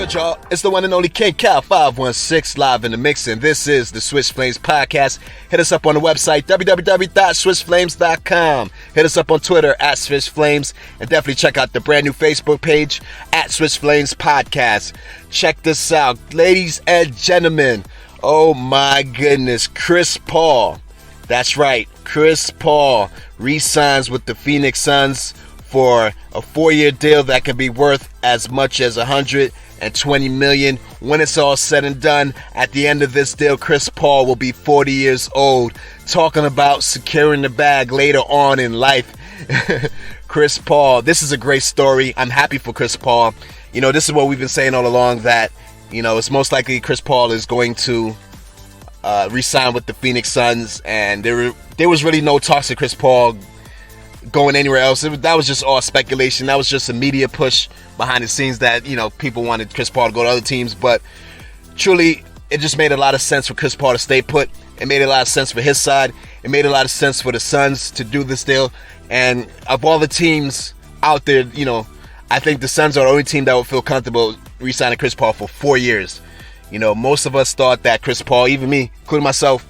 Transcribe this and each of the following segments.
good, y'all? It's the one and only King Cal 516 live in the mix, and this is the Swish Flames podcast. Hit us up on the website www.swishflames.com. Hit us up on Twitter at Swish Flames, and definitely check out the brand new Facebook page at Swish Flames Podcast. Check this out, ladies and gentlemen. Oh my goodness, Chris Paul. That's right, Chris Paul re-signs with the Phoenix Suns for a 4-year deal that could be worth as much as $120 million. When it's all said and done, at the end of this deal, Chris Paul will be 40 years old. Talking about securing the bag later on in life. Chris Paul, this is a great story. I'm happy for Chris Paul. You know, this is what we've been saying all along, that, you know, it's most likely Chris Paul is going to re-sign with the Phoenix Suns, and there was really no talks of Chris Paul going anywhere else. That was just all speculation. That was just a media push behind the scenes that, you know, people wanted Chris Paul to go to other teams. But truly, it just made a lot of sense for Chris Paul to stay put. It made a lot of sense for his side. It made a lot of sense for the Suns to do this deal. And of all the teams out there, you know, I think the Suns are the only team that would feel comfortable re-signing Chris Paul for 4 years. You know, most of us thought that Chris Paul, even me, including myself,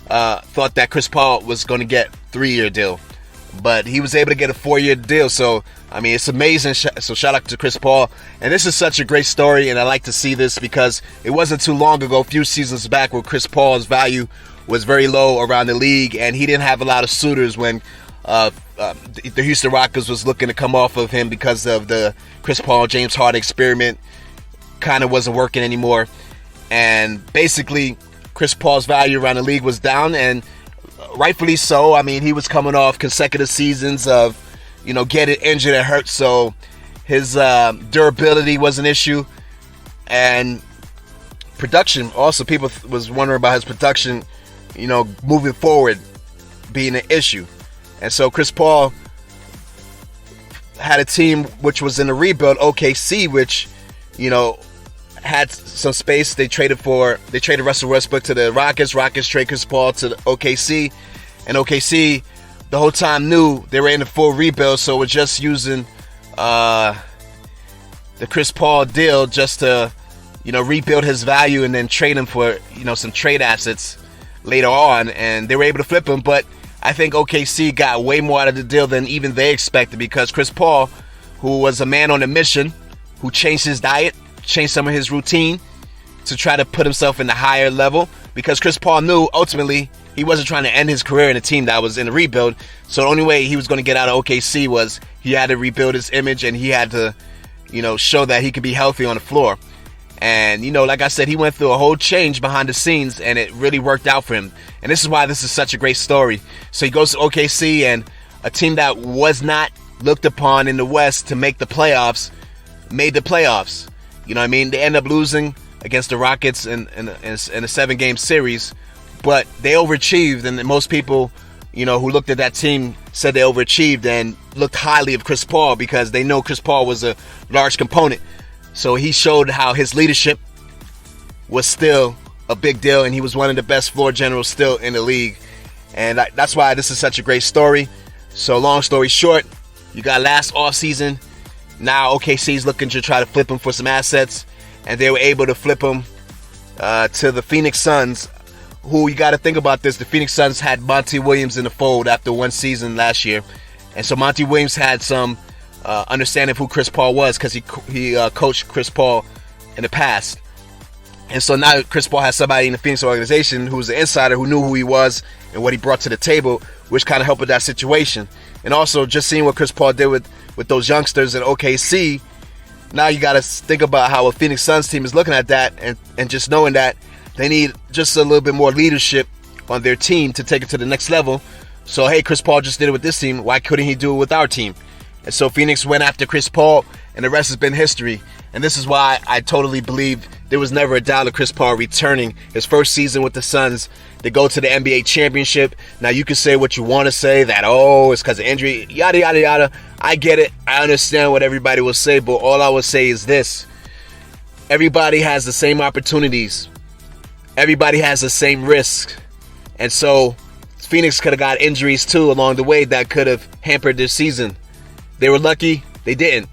thought that Chris Paul was going to get a 3-year deal. But he was able to get a 4-year deal. So, I mean, it's amazing. So shout out to Chris Paul. And this is such a great story, and I like to see this because it wasn't too long ago, a few seasons back, where Chris Paul's value was very low around the league, and he didn't have a lot of suitors when the Houston Rockets was looking to come off of him because of the Chris Paul, James Harden experiment kind of wasn't working anymore. And basically, Chris Paul's value around the league was down, and rightfully so. I mean, he was coming off consecutive seasons of, you know, getting injured and hurt, so his durability was an issue. And production, also, people was wondering about his production, you know, moving forward being an issue. And so Chris Paul had a team which was in a rebuild, OKC, which, you know, had some space. They traded Russell Westbrook to the Rockets. Rockets trade Chris Paul to the OKC. And OKC the whole time knew they were in a full rebuild, so we're just using the Chris Paul deal just to, you know, rebuild his value and then trade him for, you know, some trade assets later on. And they were able to flip him, but I think OKC got way more out of the deal than even they expected, because Chris Paul, who was a man on a mission, who changed his diet, changed some of his routine to try to put himself in the higher level, because Chris Paul knew ultimately he wasn't trying to end his career in a team that was in a rebuild. So the only way he was going to get out of OKC was he had to rebuild his image, and he had to, you know, show that he could be healthy on the floor. And, you know, like I said, he went through a whole change behind the scenes, and it really worked out for him. And this is why this is such a great story. So he goes to OKC, and a team that was not looked upon in the West to make the playoffs made the playoffs. You know what I mean? They end up losing against the Rockets in a 7-game series, but they overachieved, and most people, you know, who looked at that team said they overachieved and looked highly of Chris Paul because they know Chris Paul was a large component. So he showed how his leadership was still a big deal, and he was one of the best floor generals still in the league. And that's why this is such a great story. So long story short, you got last offseason. Now OKC's looking to try to flip him for some assets, and they were able to flip him to the Phoenix Suns, who, you got to think about this, the Phoenix Suns had Monty Williams in the fold after one season last year. And so Monty Williams had some understanding of who Chris Paul was, because he coached Chris Paul in the past. And so now Chris Paul has somebody in the Phoenix organization who's an insider, who knew who he was and what he brought to the table, which kind of helped with that situation. And also just seeing what Chris Paul did with those youngsters in OKC, now you got to think about how a Phoenix Suns team is looking at that, and just knowing that they need just a little bit more leadership on their team to take it to the next level. So, hey, Chris Paul just did it with this team. Why couldn't he do it with our team? And so Phoenix went after Chris Paul, and the rest has been history. And this is why I totally believe there was never a doubt of Chris Paul returning his first season with the Suns. They go to the NBA championship. Now, you can say what you want to say, that, oh, it's because of injury, yada, yada, yada. I get it. I understand what everybody will say, but all I will say is this. Everybody has the same opportunities. Everybody has the same risk. And so Phoenix could have got injuries too along the way that could have hampered their season. They were lucky. They didn't.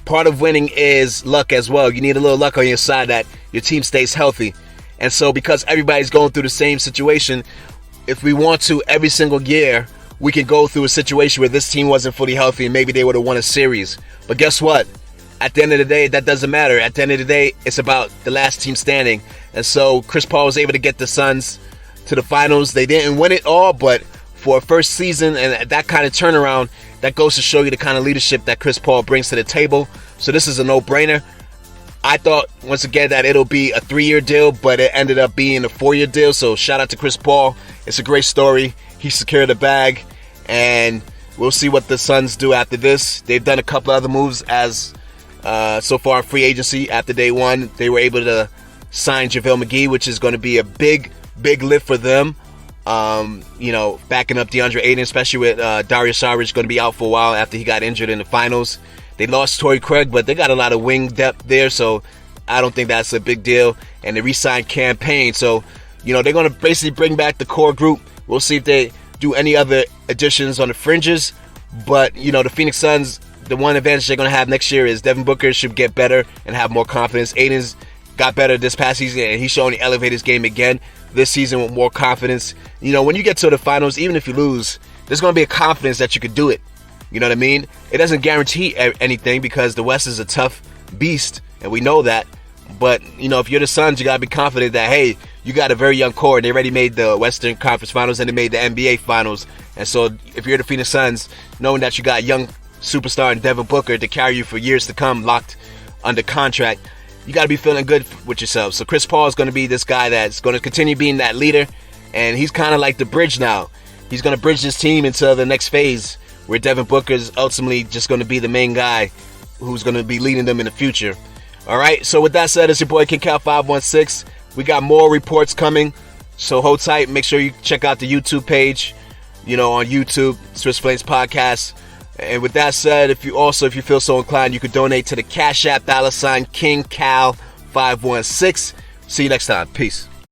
part of winning is luck as well. You need a little luck on your side that your team stays healthy. And so because everybody's going through the same situation, if we want to every single year, we can go through a situation where this team wasn't fully healthy and maybe they would have won a series. But guess what? At the end of the day, that doesn't matter. At the end of the day, it's about the last team standing. And so Chris Paul was able to get the Suns to the finals. They didn't win it all, but for a first season and that kind of turnaround, that goes to show you the kind of leadership that Chris Paul brings to the table. So this is a no-brainer. I thought, once again, that it'll be a 3-year deal, but it ended up being a 4-year deal. So shout out to Chris Paul. It's a great story. He secured the bag, and we'll see what the Suns do after this. They've done a couple other moves as so far in free agency. After day one, they were able to sign JaVale McGee, which is going to be a big lift for them. Backing up DeAndre Ayton, especially with Dario Saric going to be out for a while after he got injured in the finals. They lost Torrey Craig, but they got a lot of wing depth there, so I don't think that's a big deal. And they re-signed campaign, so they're going to basically bring back the core group. We'll see if they do any other additions on the fringes. But the Phoenix Suns, the one advantage they're going to have next year is Devin Booker should get better and have more confidence. Aiden's got better this past season, and he's showing to elevate his game again this season with more confidence. When you get to the finals, even if you lose, there's going to be a confidence that you could do it. You know what I mean? It doesn't guarantee anything because the West is a tough beast, and we know that. But, if you're the Suns, you got to be confident that, hey, you got a very young core, and they already made the Western Conference Finals, and they made the NBA Finals. And so if you're the Phoenix Suns, knowing that you got young superstar and Devin Booker to carry you for years to come, locked under contract, you got to be feeling good with yourself. So Chris Paul is going to be this guy that's going to continue being that leader, and he's kind of like the bridge now. He's going to bridge this team into the next phase where Devin Booker is ultimately just going to be the main guy who's going to be leading them in the future. All right, so with that said, it's your boy King Cal 516. We got more reports coming, so hold tight. Make sure you check out the YouTube page, on YouTube, Swish Flames Podcast. And with that said, if you feel so inclined, you could donate to the Cash App @ King Cal 516. See you next time. Peace.